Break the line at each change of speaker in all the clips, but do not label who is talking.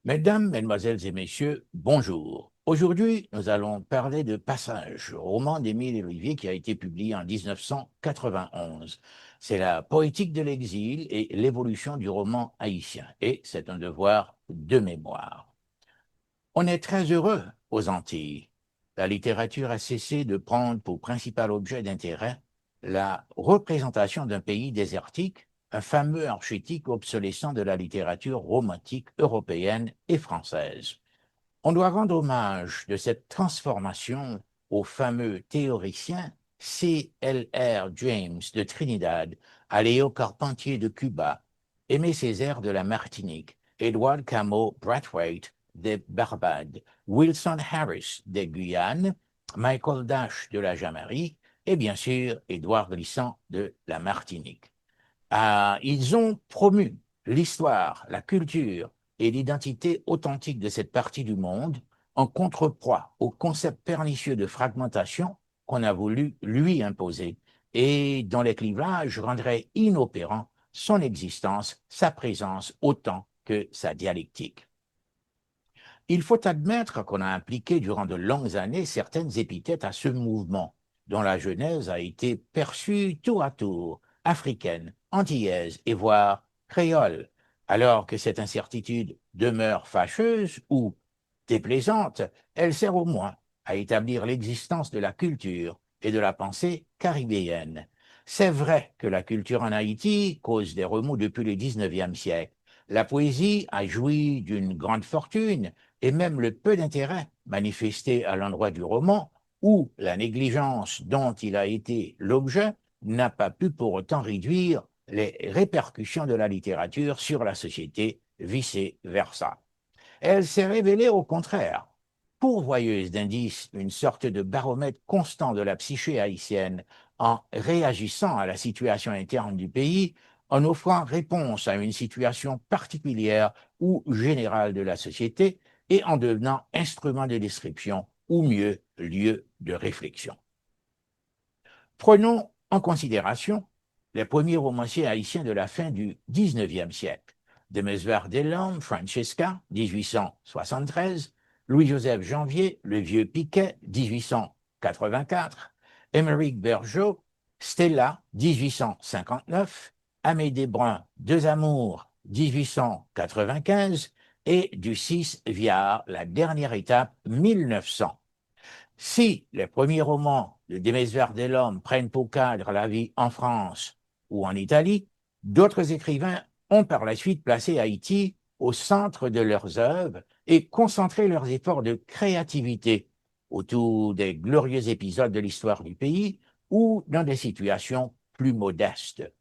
Mesdames, Mesdemoiselles et Messieurs, bonjour. Aujourd'hui, nous allons parler de Passage, roman d'Émile Olivier qui a été publié en 1991. C'est la poétique de l'exil et l'évolution du roman haïtien, et c'est un devoir de mémoire. On est très heureux aux Antilles. La littérature a cessé de prendre pour principal objet d'intérêt la représentation d'un pays désertique, un fameux archétype obsolescent de la littérature romantique européenne et française. On doit rendre hommage de cette transformation au fameux théoricien C.L.R. James de Trinidad, à Léo Carpentier de Cuba, Aimé Césaire de la Martinique, Edward Cameau Brathwaite des Barbades, Wilson Harris des Guyanes, Michael Dash de la Jamaïque et bien sûr Édouard Glissant de la Martinique. Ils ont promu l'histoire, la culture et l'identité authentique de cette partie du monde en contrepoids au concept pernicieux de fragmentation qu'on a voulu lui imposer et dont les clivages rendraient inopérant son existence, sa présence autant que sa dialectique. Il faut admettre qu'on a impliqué durant de longues années certaines épithètes à ce mouvement, dont la genèse a été perçue tour à tour, africaine, antillaise et voire créole, alors que cette incertitude demeure fâcheuse ou déplaisante, elle sert au moins à établir l'existence de la culture et de la pensée caribéenne. C'est vrai que la culture en Haïti cause des remous depuis le XIXe siècle. La poésie a joui d'une grande fortune et même le peu d'intérêt manifesté à l'endroit du roman ou la négligence dont il a été l'objet n'a pas pu pour autant réduire les répercussions de la littérature sur la société, vice-versa. Elle s'est révélée au contraire pourvoyeuse d'indices, une sorte de baromètre constant de la psyché haïtienne en réagissant à la situation interne du pays, en offrant réponse à une situation particulière ou générale de la société et en devenant instrument de description ou mieux lieu de réflexion. Prenons en considération les premiers romanciers haïtiens de la fin du XIXe siècle. Demesvar Delorme, Francesca, 1873, Louis-Joseph Janvier, Le Vieux Piquet, 1884, Émeric Bergeau, Stella, 1859, Amédée Brun, Deux Amours, 1895, et Ducis Viard, La Dernière Étape, 1900. Si les premiers romans de Demesvar Delorme prennent pour cadre la vie en France ou en Italie, d'autres écrivains ont par la suite placé Haïti au centre de leurs œuvres et concentré leurs efforts de créativité autour des glorieux épisodes de l'histoire du pays ou dans des situations plus modestes.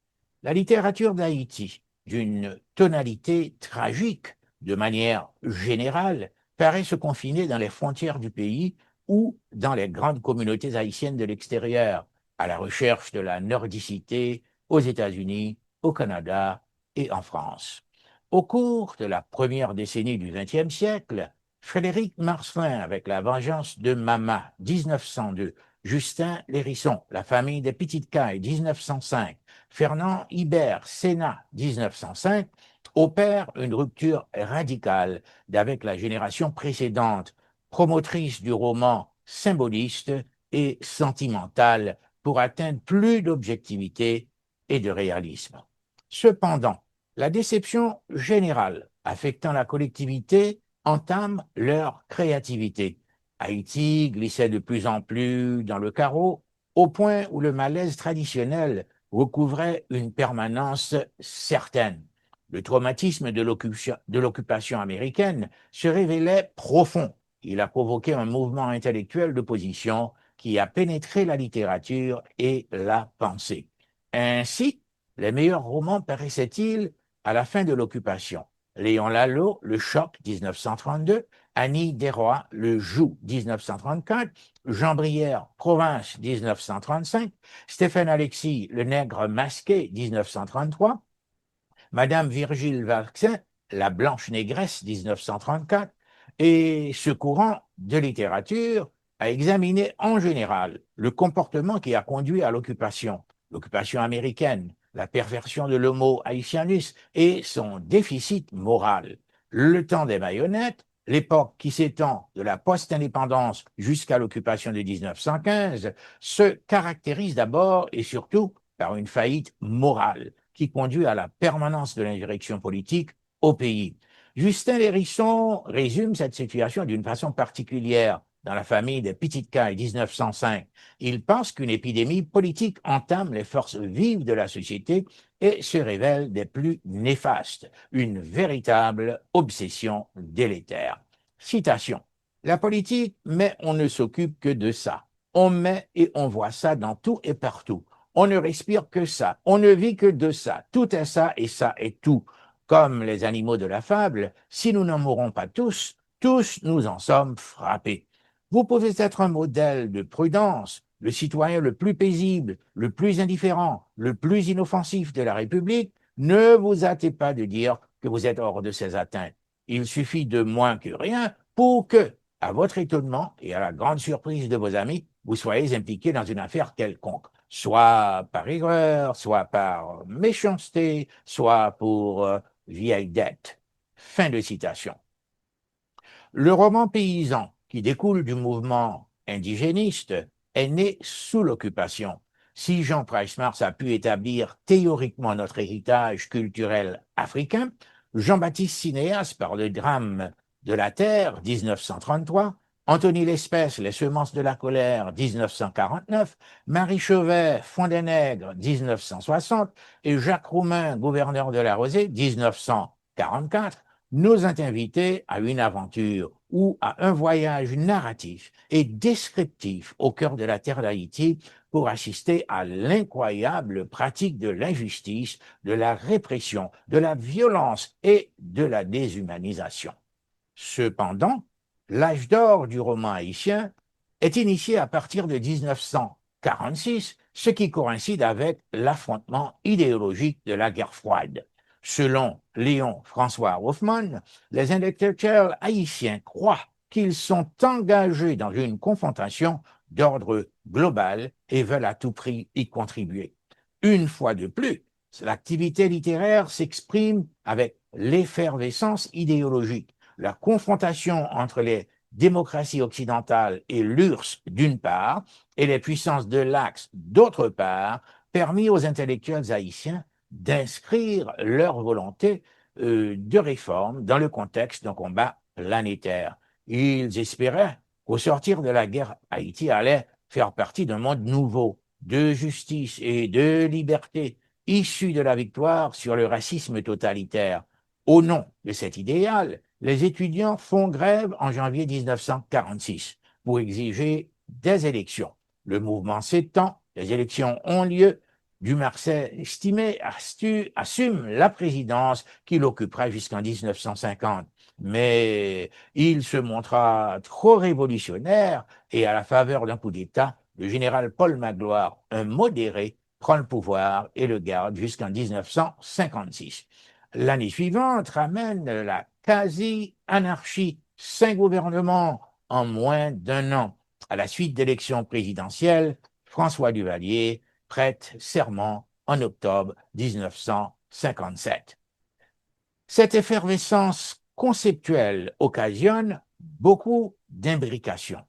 La littérature d'Haïti, d'une tonalité tragique de manière générale, paraît se confiner dans les frontières du pays ou dans les grandes communautés haïtiennes de l'extérieur, à la recherche de la nordicité aux États-Unis, au Canada et en France. Au cours de la première décennie du XXe siècle, Frédéric Marcelin, avec La vengeance de Mama, 1902, Justin Lérisson, La famille des Petites Cailles, 1905, Fernand Ibert, Sénat, 1905, opère une rupture radicale d'avec la génération précédente, promotrice du roman symboliste et sentimental pour atteindre plus d'objectivité et de réalisme. Cependant, la déception générale affectant la collectivité entame leur créativité. Haïti glissait de plus en plus dans le carreau, au point où le malaise traditionnel recouvrait une permanence certaine. Le traumatisme de l'occupation américaine se révélait profond. Il a provoqué un mouvement intellectuel d'opposition qui a pénétré la littérature et la pensée. Ainsi, les meilleurs romans paraissaient-ils à la fin de l'occupation. Léon Lalo, Le Choc, 1932, Annie Desrois, Le Joug, 1934, Jean Brière, Province, 1935, Stéphane Alexis, Le Nègre masqué, 1933, Madame Virgile Vaccin, La Blanche Négresse, 1934, et ce courant de littérature a examiné en général le comportement qui a conduit à l'occupation américaine, la perversion de l'homo haïtianus et son déficit moral. Le temps des marionnettes, l'époque qui s'étend de la post-indépendance jusqu'à l'occupation de 1915, se caractérise d'abord et surtout par une faillite morale qui conduit à la permanence de l'insurrection politique au pays. Justin Lérisson résume cette situation d'une façon particulière dans la famille des Petites Cailles 1905. Il pense qu'une épidémie politique entame les forces vives de la société et se révèle des plus néfastes, une véritable obsession délétère. Citation. La politique, mais on ne s'occupe que de ça. On met et on voit ça dans tout et partout. On ne respire que ça. On ne vit que de ça. Tout est ça et ça est tout. Comme les animaux de la fable, si nous n'en mourrons pas tous, tous nous en sommes frappés. Vous pouvez être un modèle de prudence, le citoyen le plus paisible, le plus indifférent, le plus inoffensif de la République, ne vous hâtez pas de dire que vous êtes hors de ses atteintes. Il suffit de moins que rien pour que, à votre étonnement et à la grande surprise de vos amis, vous soyez impliqué dans une affaire quelconque, soit par erreur, soit par méchanceté, soit pour vieille dette. Fin de citation. Le roman paysan, qui découle du mouvement indigéniste, est né sous l'occupation. Si Jean Price-Mars a pu établir théoriquement notre héritage culturel africain, Jean-Baptiste Cinéas, par le drame de la Terre, 1933, Anthony Lespès, Les semences de la colère, 1949, Marie Chauvet, Fond des nègres, 1960, et Jacques Roumain, gouverneur de la Rosée, 1944, nous ont invités à une aventure ou à un voyage narratif et descriptif au cœur de la terre d'Haïti pour assister à l'incroyable pratique de l'injustice, de la répression, de la violence et de la déshumanisation. Cependant, l'âge d'or du roman haïtien est initié à partir de 1946, ce qui coïncide avec l'affrontement idéologique de la guerre froide. Selon Léon François Hoffmann, les intellectuels haïtiens croient qu'ils sont engagés dans une confrontation d'ordre global et veulent à tout prix y contribuer. Une fois de plus, l'activité littéraire s'exprime avec l'effervescence idéologique, la confrontation entre les démocraties occidentales et l'URSS d'une part, et les puissances de l'Axe d'autre part, permis aux intellectuels haïtiens d'inscrire leur volonté de réforme dans le contexte d'un combat planétaire. Ils espéraient qu'au sortir de la guerre, Haïti allait faire partie d'un monde nouveau, de justice et de liberté, issu de la victoire sur le racisme totalitaire. Au nom de cet idéal, les étudiants font grève en janvier 1946 pour exiger des élections. Le mouvement s'étend, les élections ont lieu, Dumarsais, estimé, assume la présidence qu'il occupera jusqu'en 1950. Mais il se montra trop révolutionnaire et à la faveur d'un coup d'État, le général Paul Magloire, un modéré, prend le pouvoir et le garde jusqu'en 1956. L'année suivante ramène la quasi-anarchie, 5 gouvernements en moins d'un an. À la suite d'élections présidentielles, François Duvalier prête serment en octobre 1957. Cette effervescence conceptuelle occasionne beaucoup d'imbrications.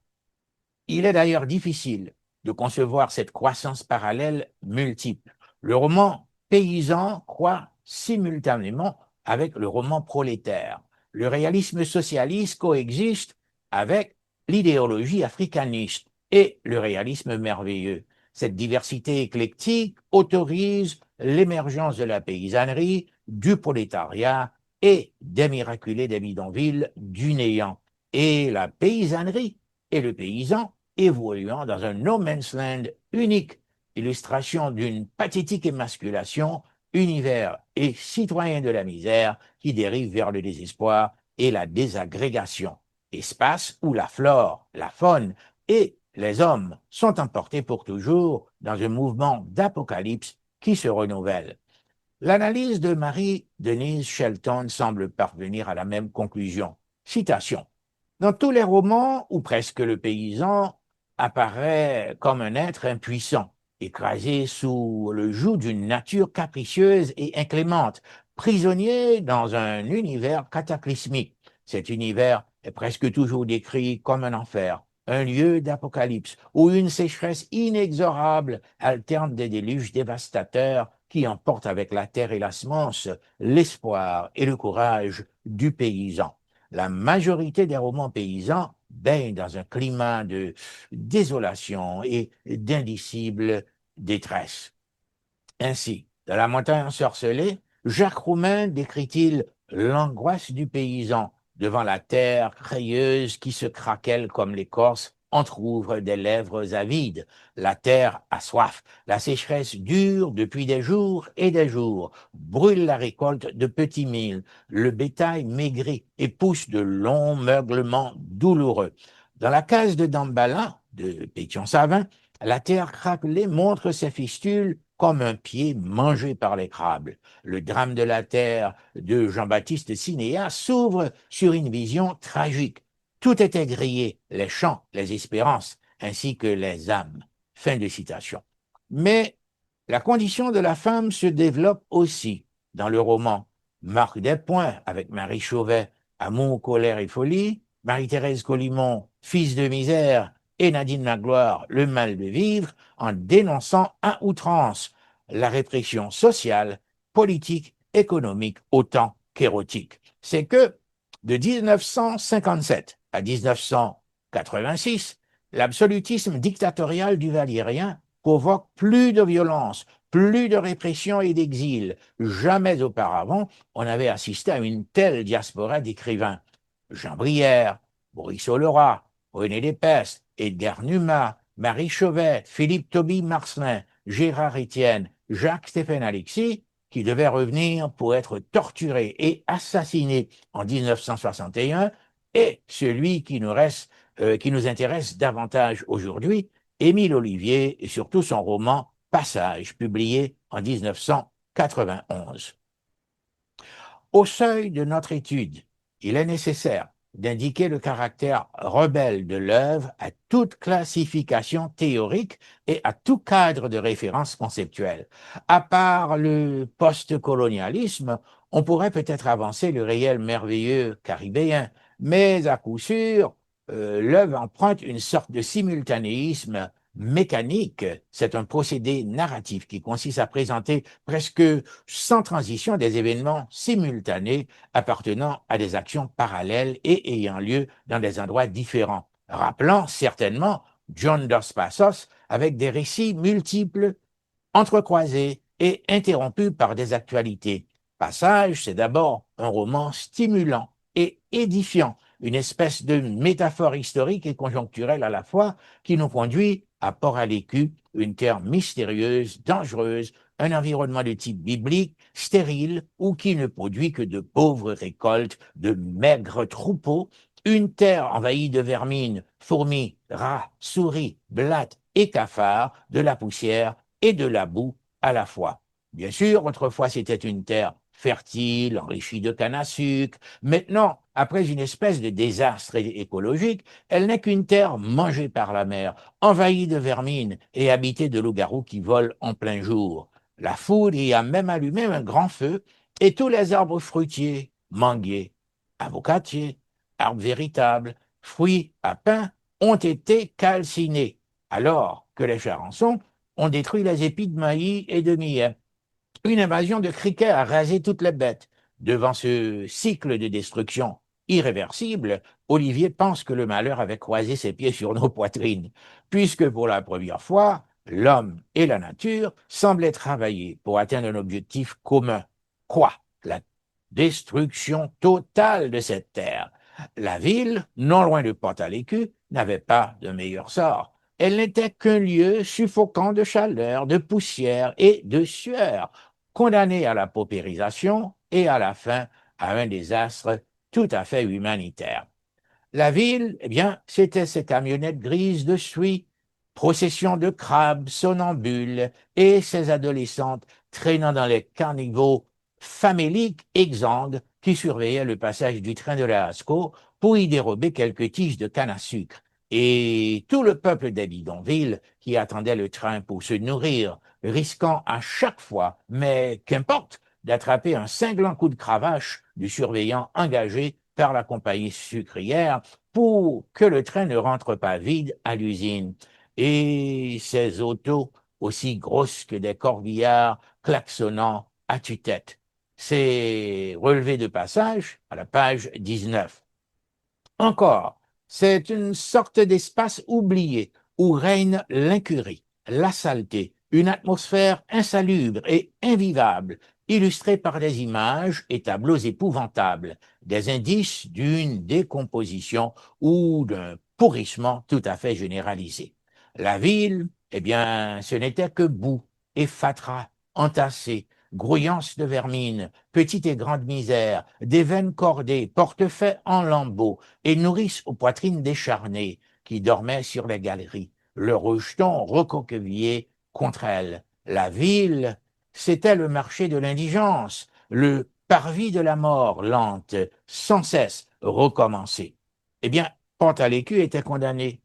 Il est d'ailleurs difficile de concevoir cette croissance parallèle multiple. Le roman paysan croît simultanément avec le roman prolétaire. Le réalisme socialiste coexiste avec l'idéologie africaniste et le réalisme merveilleux. Cette diversité éclectique autorise l'émergence de la paysannerie, du prolétariat et des miraculés des bidonvilles du néant. Et la paysannerie et le paysan évoluant dans un no man's land unique, illustration d'une pathétique émasculation, univers et citoyen de la misère qui dérive vers le désespoir et la désagrégation, espace où la flore, la faune et les hommes sont emportés pour toujours dans un mouvement d'apocalypse qui se renouvelle. L'analyse de Marie-Denise Shelton semble parvenir à la même conclusion. Citation. Dans tous les romans, ou presque, le paysan apparaît comme un être impuissant, écrasé sous le joug d'une nature capricieuse et inclémente, prisonniers dans un univers cataclysmique. Cet univers est presque toujours décrit comme un enfer, un lieu d'apocalypse, où une sécheresse inexorable alterne des déluges dévastateurs qui emportent avec la terre et la semence l'espoir et le courage du paysan. La majorité des romans paysans baignent dans un climat de désolation et d'indicible détresse. Ainsi, dans La montagne ensorcelée, Jacques Roumain décrit-il l'angoisse du paysan devant la terre crayeuse qui se craquelle comme l'écorce entr'ouvre des lèvres avides. La terre a soif, la sécheresse dure depuis des jours et des jours, brûle la récolte de petits milles, le bétail maigrit et pousse de longs meuglements douloureux. Dans la case de Dambala, de Pétion-Savin, la terre craquelée montre ses fistules comme un pied mangé par les crabes. Le drame de la terre de Jean-Baptiste Cinéa s'ouvre sur une vision tragique. Tout était grillé, les champs, les espérances, ainsi que les âmes. Fin de citation. Mais la condition de la femme se développe aussi dans le roman. Marc Despoints avec Marie Chauvet, Amour, colère et folie, Marie-Thérèse Collimont, Fils de misère, et Nadine Magloire, Le mal de vivre, en dénonçant à outrance la répression sociale, politique, économique, autant qu'érotique. C'est que de 1957 à 1986, l'absolutisme dictatorial du Valérien provoque plus de violence, plus de répression et d'exil. Jamais auparavant, on avait assisté à une telle diaspora d'écrivains. Jean Brière, Maurice Olerat, René Despès, Edgar Numa, Marie Chauvet, Philippe Tobie Marcelin, Gérard Étienne, Jacques-Stéphane Alexis, qui devait revenir pour être torturé et assassiné en 1961, et celui qui nous intéresse davantage aujourd'hui, Émile Ollivier, et surtout son roman Passage, publié en 1991. Au seuil de notre étude, il est nécessaire d'indiquer le caractère rebelle de l'œuvre à toute classification théorique et à tout cadre de référence conceptuelle. À part le post-colonialisme, on pourrait peut-être avancer le réel merveilleux caribéen, mais à coup sûr, l'œuvre emprunte une sorte de simultanéisme mécanique. C'est un procédé narratif qui consiste à présenter presque sans transition des événements simultanés appartenant à des actions parallèles et ayant lieu dans des endroits différents, rappelant certainement John Dos Passos avec des récits multiples, entrecroisés et interrompus par des actualités. Passage, c'est d'abord un roman stimulant et édifiant, une espèce de métaphore historique et conjoncturelle à la fois qui nous conduit à Port-à-l'Écu, une terre mystérieuse, dangereuse, un environnement de type biblique, stérile, ou qui ne produit que de pauvres récoltes, de maigres troupeaux, une terre envahie de vermine, fourmis, rats, souris, blattes et cafards, de la poussière et de la boue à la fois. Bien sûr, autrefois c'était une terre fertile, enrichie de canne à sucre. Maintenant, après une espèce de désastre écologique, elle n'est qu'une terre mangée par la mer, envahie de vermine et habitée de loups-garous qui volent en plein jour. La foudre y a même allumé un grand feu et tous les arbres fruitiers, manguiers, avocatiers, arbres véritables, fruits à pain ont été calcinés, alors que les charançons ont détruit les épis de maïs et de millet. Une invasion de criquets a rasé toutes les bêtes. Devant ce cycle de destruction irréversible, Olivier pense que le malheur avait croisé ses pieds sur nos poitrines, puisque pour la première fois, l'homme et la nature semblaient travailler pour atteindre un objectif commun. Quoi? La destruction totale de cette terre. La ville, non loin de Port-à-l'Écu, n'avait pas de meilleur sort. Elle n'était qu'un lieu suffocant de chaleur, de poussière et de sueur, condamné à la paupérisation et à la fin à un désastre tout à fait humanitaire. La ville, eh bien, c'était ces camionnettes grises de suie, procession de crabes somnambules et ces adolescentes traînant dans les caniveaux faméliques exsangues qui surveillaient le passage du train de la Hasco pour y dérober quelques tiges de canne à sucre. Et tout le peuple des bidonvilles qui attendait le train pour se nourrir, risquant à chaque fois, mais qu'importe, d'attraper un cinglant coup de cravache du surveillant engagé par la compagnie sucrière pour que le train ne rentre pas vide à l'usine. Et ces autos, aussi grosses que des corbillards, klaxonnant à tue-tête. C'est relevé de passage à la page 19. Encore, c'est une sorte d'espace oublié où règne l'incurie, la saleté, une atmosphère insalubre et invivable, illustrée par des images et tableaux épouvantables, des indices d'une décomposition ou d'un pourrissement tout à fait généralisé. La ville, eh bien, ce n'était que boue et fatras, entassés, grouillance de vermine, petite et grande misère, des veines cordées, portefaix en lambeaux, et nourrices aux poitrines décharnées qui dormaient sur les galeries, le rejeton recroquevillé contre elles. La ville, c'était le marché de l'indigence, le parvis de la mort lente, sans cesse recommencer. Eh bien, Pont-à-l'Écu était condamné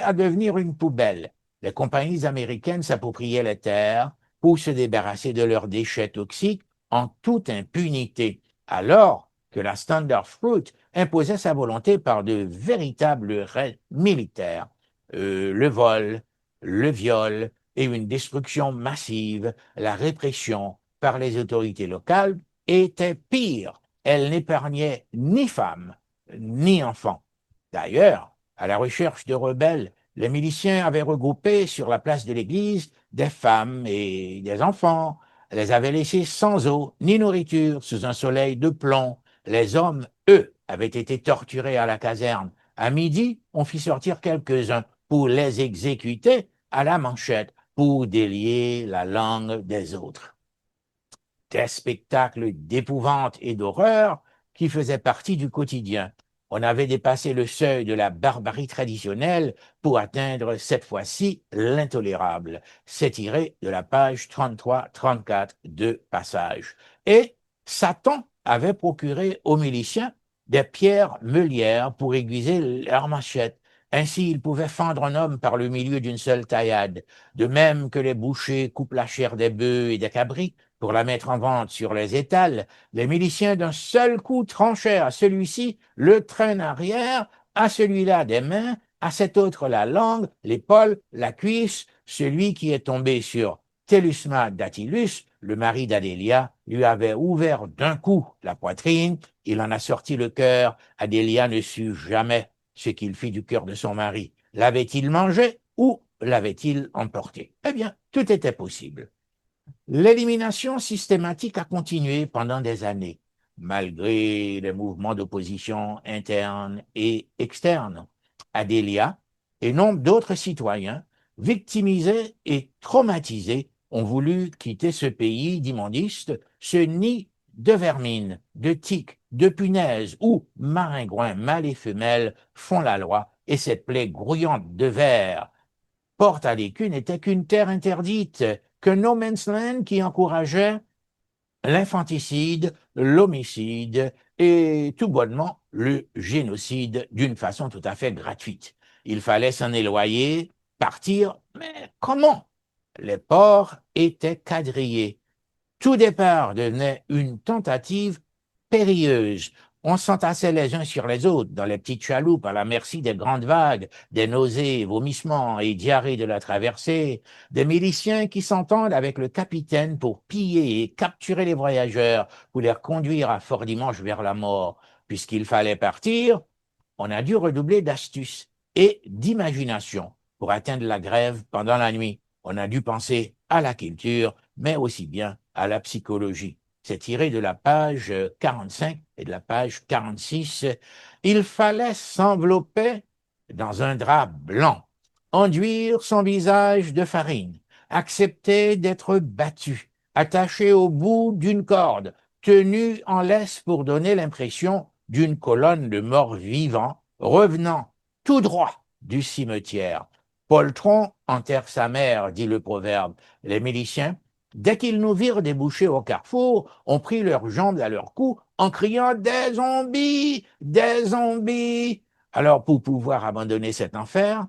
à devenir une poubelle. Les compagnies américaines s'appropriaient les terres pour se débarrasser de leurs déchets toxiques en toute impunité, alors que la Standard Fruit imposait sa volonté par de véritables raids militaires. Le vol, le viol et une destruction massive, la répression par les autorités locales étaient pires. Elle n'épargnait ni femmes ni enfants. D'ailleurs, à la recherche de rebelles, les miliciens avaient regroupé sur la place de l'église des femmes et des enfants, les avaient laissés sans eau ni nourriture sous un soleil de plomb. Les hommes, eux, avaient été torturés à la caserne. À midi, on fit sortir quelques-uns pour les exécuter à la manchette, pour délier la langue des autres. Des spectacles d'épouvante et d'horreur qui faisaient partie du quotidien. On avait dépassé le seuil de la barbarie traditionnelle pour atteindre cette fois-ci l'intolérable. C'est tiré de la page 33-34 de Passage. Et Satan avait procuré aux miliciens des pierres meulières pour aiguiser leurs machettes. Ainsi, ils pouvaient fendre un homme par le milieu d'une seule taillade. De même que les bouchers coupent la chair des bœufs et des cabris pour la mettre en vente sur les étals, les miliciens d'un seul coup tranchèrent à celui-ci le train arrière, à celui-là des mains, à cet autre la langue, l'épaule, la cuisse. Celui qui est tombé sur Télusma d'Attilus, le mari d'Adélia, lui avait ouvert d'un coup la poitrine, il en a sorti le cœur. Adélia ne sut jamais ce qu'il fit du cœur de son mari. L'avait-il mangé ou l'avait-il emporté? Eh bien, tout était possible. L'élimination systématique a continué pendant des années, malgré les mouvements d'opposition internes et externes. Adélia et nombre d'autres citoyens, victimisés et traumatisés, ont voulu quitter ce pays d'immondices, ce nid de vermine, de tiques, de punaises, où maringouins mâles et femelles font la loi, et cette plaie grouillante de vers Port-à-l'Écu n'était qu'une terre interdite, que no man's land qui encourageait l'infanticide, l'homicide et tout bonnement le génocide d'une façon tout à fait gratuite. Il fallait s'en éloigner, partir, mais comment? Les ports étaient quadrillés. Tout départ devenait une tentative périlleuse. On s'entassait les uns sur les autres dans les petites chaloupes à la merci des grandes vagues, des nausées, vomissements et diarrhées de la traversée, des miliciens qui s'entendent avec le capitaine pour piller et capturer les voyageurs, pour les conduire à Fort-Dimanche vers la mort. Puisqu'il fallait partir, on a dû redoubler d'astuce et d'imagination pour atteindre la grève pendant la nuit. On a dû penser à la culture, mais aussi bien à la psychologie. C'est tiré de la page 45 et de la page 46. Il fallait s'envelopper dans un drap blanc, enduire son visage de farine, accepter d'être battu, attaché au bout d'une corde, tenu en laisse pour donner l'impression d'une colonne de morts vivants revenant tout droit du cimetière. Poltron enterre sa mère, dit le proverbe. Les miliciens, dès qu'ils nous virent déboucher au carrefour, ont pris leurs jambes à leur cou en criant « Des zombies! Des zombies !» Alors, pour pouvoir abandonner cet enfer,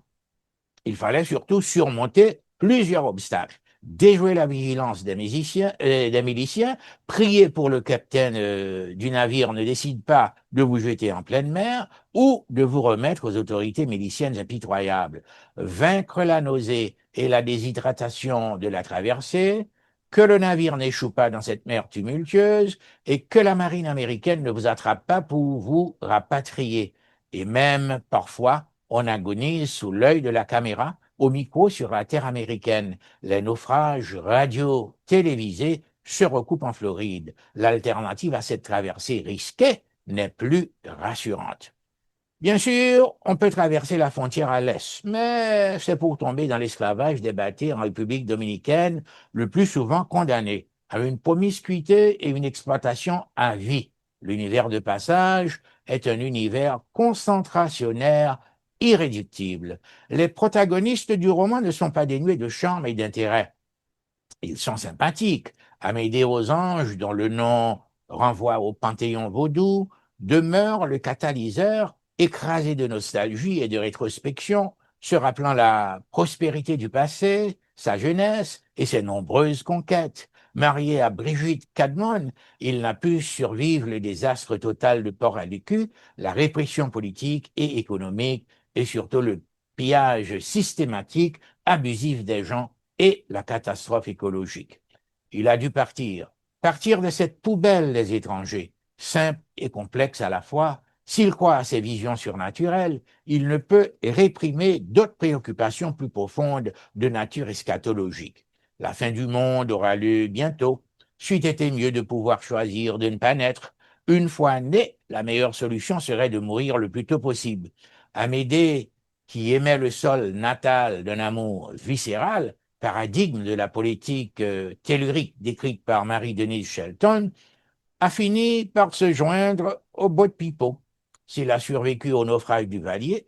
il fallait surtout surmonter plusieurs obstacles. déjouer la vigilance des miliciens, prier pour le capitaine du navire ne décide pas de vous jeter en pleine mer ou de vous remettre aux autorités miliciennes impitoyables. Vaincre la nausée et la déshydratation de la traversée, que le navire n'échoue pas dans cette mer tumultueuse et que la marine américaine ne vous attrape pas pour vous rapatrier. Et même, parfois, on agonise sous l'œil de la caméra au micro sur la terre américaine. Les naufrages radio télévisés se recoupent en Floride. L'alternative à cette traversée risquée n'est plus rassurante. Bien sûr, on peut traverser la frontière à l'est, mais c'est pour tomber dans l'esclavage des bâtis en République dominicaine, le plus souvent condamnés à une promiscuité et une exploitation à vie. L'univers de passage est un univers concentrationnaire irréductible. Les protagonistes du roman ne sont pas dénués de charme et d'intérêt. Ils sont sympathiques. Amédée aux anges, dont le nom renvoie au panthéon vaudou, demeure le catalyseur écrasé de nostalgie et de rétrospection, se rappelant la prospérité du passé, sa jeunesse et ses nombreuses conquêtes. Marié à Brigitte Cadmon, il n'a pu survivre le désastre total de Port-à-l'Écu, la répression politique et économique et surtout le pillage systématique, abusif des gens et la catastrophe écologique. Il a dû partir de cette poubelle des étrangers, simple et complexe à la fois. S'il croit à ses visions surnaturelles, il ne peut réprimer d'autres préoccupations plus profondes de nature eschatologique. La fin du monde aura lieu bientôt. C'eût été mieux de pouvoir choisir de ne pas naître. Une fois né, la meilleure solution serait de mourir le plus tôt possible. Amédée, qui aimait le sol natal d'un amour viscéral, paradigme de la politique tellurique décrite par Marie-Denise Shelton, a fini par se joindre au boat people. S'il a survécu au naufrage du voilier,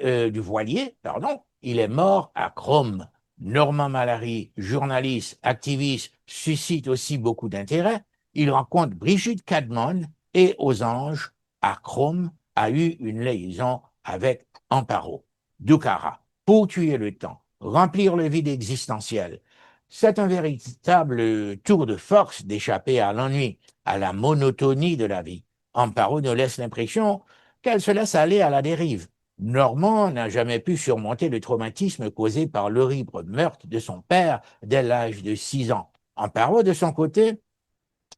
il est mort à Chrome. Normand Mallary, journaliste, activiste, suscite aussi beaucoup d'intérêt. Il rencontre Brigitte Cadmon et aux anges, à Chrome, a eu une liaison avec Amparo. Ducara, pour tuer le temps, remplir le vide existentiel. C'est un véritable tour de force d'échapper à l'ennui, à la monotonie de la vie. Amparo nous laisse l'impression qu'elle se laisse aller à la dérive. Normand n'a jamais pu surmonter le traumatisme causé par l'horrible meurtre de son père dès l'âge de 6 ans. Amparo, de son côté,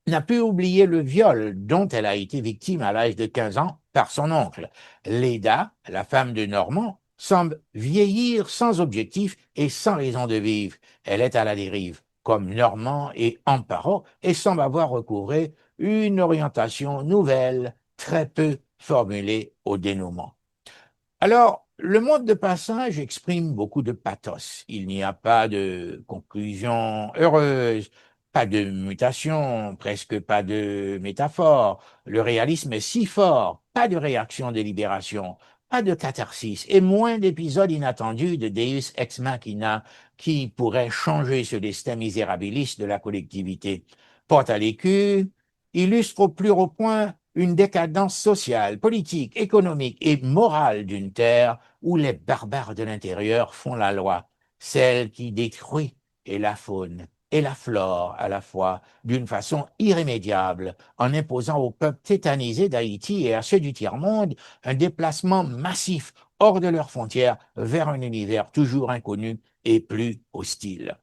n'a pu oublier le viol dont elle a été victime à l'âge de 15 ans par son oncle. Léda, la femme de Normand, semble vieillir sans objectif et sans raison de vivre. Elle est à la dérive, comme Normand et Amparo, et semble avoir recouvré une orientation nouvelle, très peu formulée au dénouement. Alors, le monde de passage exprime beaucoup de pathos. Il n'y a pas de conclusion heureuse, pas de mutation, presque pas de métaphore. Le réalisme est si fort, pas de réaction de libération, pas de catharsis et moins d'épisodes inattendus de Deus ex machina qui pourraient changer ce destin misérabiliste de la collectivité. Porte à l'écu illustre au plus haut point une décadence sociale, politique, économique et morale d'une terre où les barbares de l'intérieur font la loi, celle qui détruit et la faune et la flore à la fois d'une façon irrémédiable, en imposant au peuple tétanisé d'Haïti et à ceux du tiers-monde un déplacement massif hors de leurs frontières vers un univers toujours inconnu et plus hostile.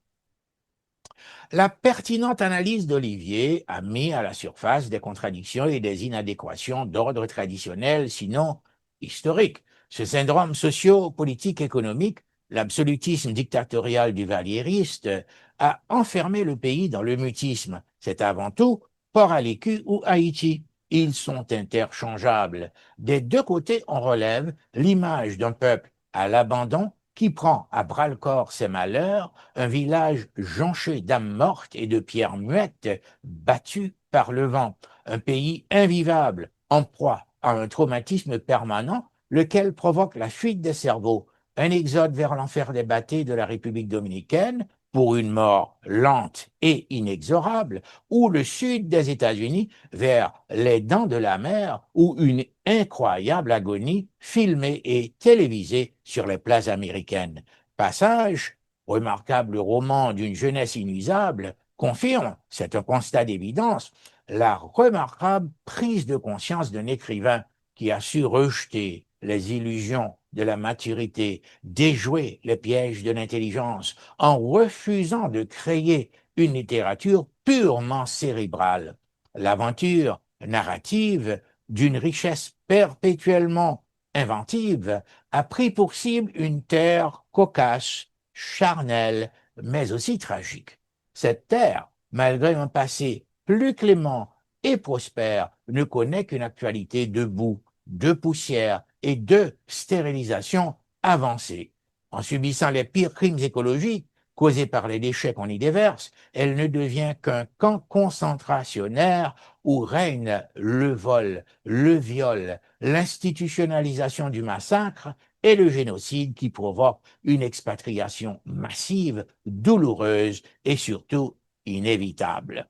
La pertinente analyse d'Olivier a mis à la surface des contradictions et des inadéquations d'ordre traditionnel, sinon historique. Ce syndrome socio-politique économique, l'absolutisme dictatorial du valliériste, a enfermé le pays dans le mutisme. C'est avant tout port à l'écu ou Haïti. Ils sont interchangeables. Des deux côtés, on relève l'image d'un peuple à l'abandon qui prend à bras-le-corps ses malheurs, un village jonché d'âmes mortes et de pierres muettes battues par le vent, un pays invivable, en proie à un traumatisme permanent, lequel provoque la fuite des cerveaux, un exode vers l'enfer des bâtés de la République dominicaine, pour une mort lente et inexorable, ou le sud des États-Unis vers les dents de la mer, ou une incroyable agonie filmée et télévisée sur les places américaines. Passage remarquable roman d'une jeunesse inusable, confirme, c'est un constat d'évidence, la remarquable prise de conscience d'un écrivain qui a su rejeter les illusions de la maturité, déjouer les pièges de l'intelligence, en refusant de créer une littérature purement cérébrale. L'aventure narrative d'une richesse perpétuellement inventive a pris pour cible une terre cocasse, charnelle, mais aussi tragique. Cette terre, malgré un passé plus clément et prospère, ne connaît qu'une actualité de boue, de poussière et de stérilisation avancée. En subissant les pires crimes écologiques causés par les déchets qu'on y déverse, elle ne devient qu'un camp concentrationnaire où règne le vol, le viol, l'institutionnalisation du massacre et le génocide qui provoque une expatriation massive, douloureuse et surtout inévitable.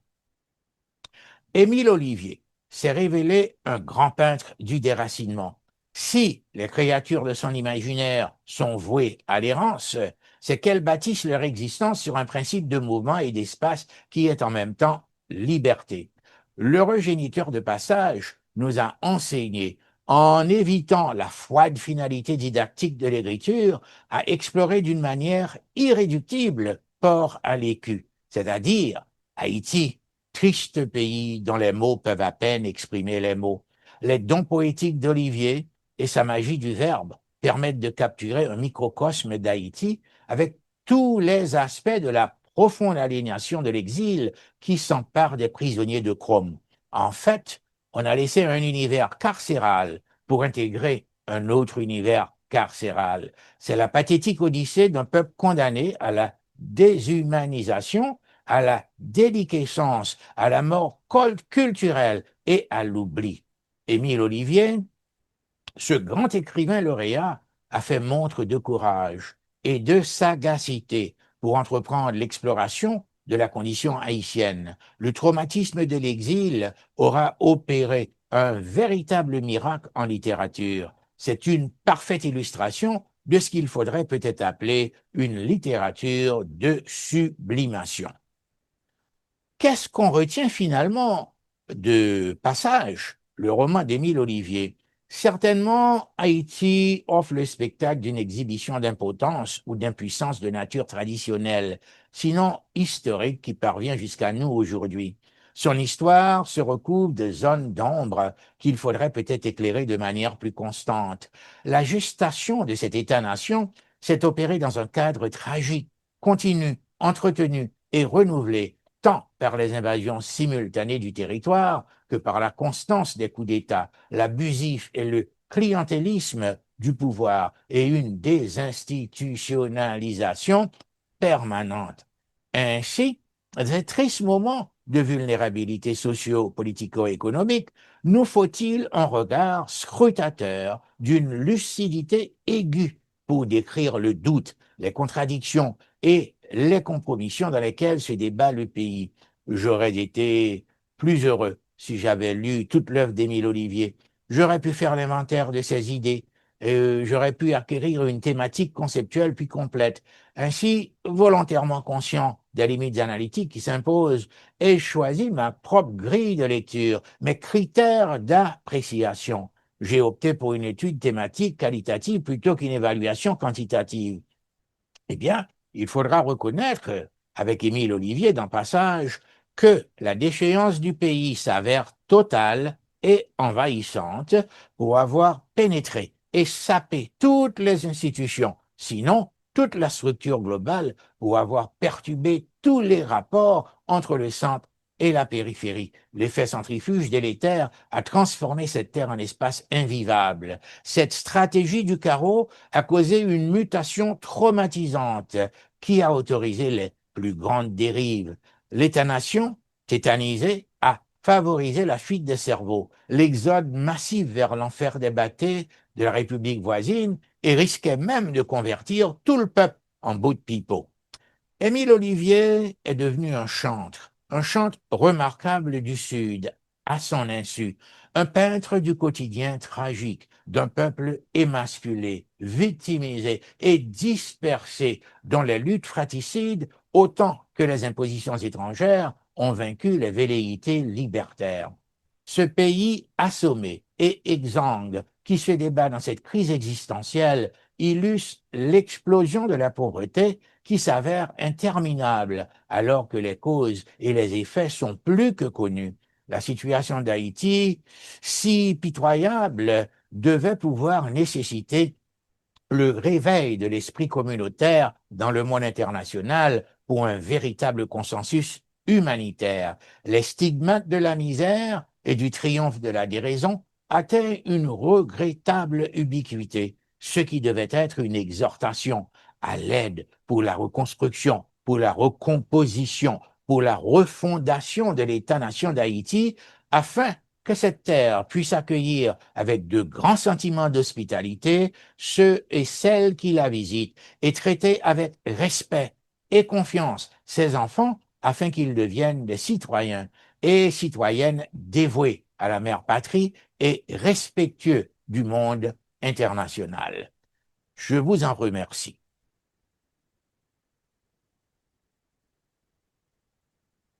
Émile Ollivier s'est révélé un grand peintre du déracinement. Si les créatures de son imaginaire sont vouées à l'errance, c'est qu'elles bâtissent leur existence sur un principe de mouvement et d'espace qui est en même temps liberté. L'heureux géniteur de passage nous a enseigné, en évitant la froide finalité didactique de l'écriture, à explorer d'une manière irréductible port à l'écu, c'est-à-dire Haïti, triste pays dont les mots peuvent à peine exprimer les mots. Les dons poétiques d'Olivier et sa magie du verbe permettent de capturer un microcosme d'Haïti avec tous les aspects de la profonde aliénation de l'exil qui s'empare des prisonniers de Chrome. En fait, on a laissé un univers carcéral pour intégrer un autre univers carcéral. C'est la pathétique odyssée d'un peuple condamné à la déshumanisation, à la déliquescence, à la mort culturelle et à l'oubli. Émile Ollivier, ce grand écrivain lauréat, a fait montre de courage et de sagacité pour entreprendre l'exploration de la condition haïtienne. Le traumatisme de l'exil aura opéré un véritable miracle en littérature. C'est une parfaite illustration de ce qu'il faudrait peut-être appeler une littérature de sublimation. Qu'est-ce qu'on retient finalement de Passage, le roman d'Émile Ollivier? Certainement, Haïti offre le spectacle d'une exhibition d'impotence ou d'impuissance de nature traditionnelle, sinon historique, qui parvient jusqu'à nous aujourd'hui. Son histoire se recouvre de zones d'ombre qu'il faudrait peut-être éclairer de manière plus constante. La gestation de cet État-nation s'est opérée dans un cadre tragique, continu, entretenu et renouvelé, tant par les invasions simultanées du territoire que par la constance des coups d'État, l'abusif et le clientélisme du pouvoir et une désinstitutionnalisation permanente. Ainsi, dans ces tristes moments de vulnérabilité socio-politico-économique, nous faut-il un regard scrutateur d'une lucidité aiguë pour décrire le doute, les contradictions et les compromissions dans lesquelles se débat le pays. J'aurais été plus heureux si j'avais lu toute l'œuvre d'Émile Ollivier. J'aurais pu faire l'inventaire de ses idées, j'aurais pu acquérir une thématique conceptuelle plus complète. Ainsi, volontairement conscient des limites analytiques qui s'imposent, ai choisi ma propre grille de lecture, mes critères d'appréciation. J'ai opté pour une étude thématique qualitative plutôt qu'une évaluation quantitative. Eh bien, il faudra reconnaître, avec Émile Ollivier dans Passage, que la déchéance du pays s'avère totale et envahissante pour avoir pénétré et sapé toutes les institutions, sinon toute la structure globale, pour avoir perturbé tous les rapports entre le centre et la périphérie. L'effet centrifuge délétère a transformé cette terre en espace invivable. Cette stratégie du carreau a causé une mutation traumatisante qui a autorisé les plus grandes dérives. L'État-nation, tétanisé, a favorisé la fuite des cerveaux, l'exode massif vers l'enfer des bâtés de la République voisine et risquait même de convertir tout le peuple en bout de pipeau. Émile Ollivier est devenu un chantre remarquable du Sud, à son insu, un peintre du quotidien tragique, d'un peuple émasculé, victimisé et dispersé dont les luttes fratricides, autant que les impositions étrangères, ont vaincu les velléités libertaires. Ce pays assommé et exsangue qui se débat dans cette crise existentielle illustre l'explosion de la pauvreté qui s'avère interminable alors que les causes et les effets sont plus que connus. La situation d'Haïti, si pitoyable, devait pouvoir nécessiter le réveil de l'esprit communautaire dans le monde international pour un véritable consensus humanitaire. Les stigmates de la misère et du triomphe de la déraison atteignent une regrettable ubiquité, ce qui devait être une exhortation à l'aide pour la reconstruction, pour la recomposition, pour la refondation de l'État-nation d'Haïti, afin que cette terre puisse accueillir avec de grands sentiments d'hospitalité ceux et celles qui la visitent et traiter avec respect et confiance ses enfants afin qu'ils deviennent des citoyens et citoyennes dévoués à la mère patrie et respectueux du monde international. Je vous en remercie.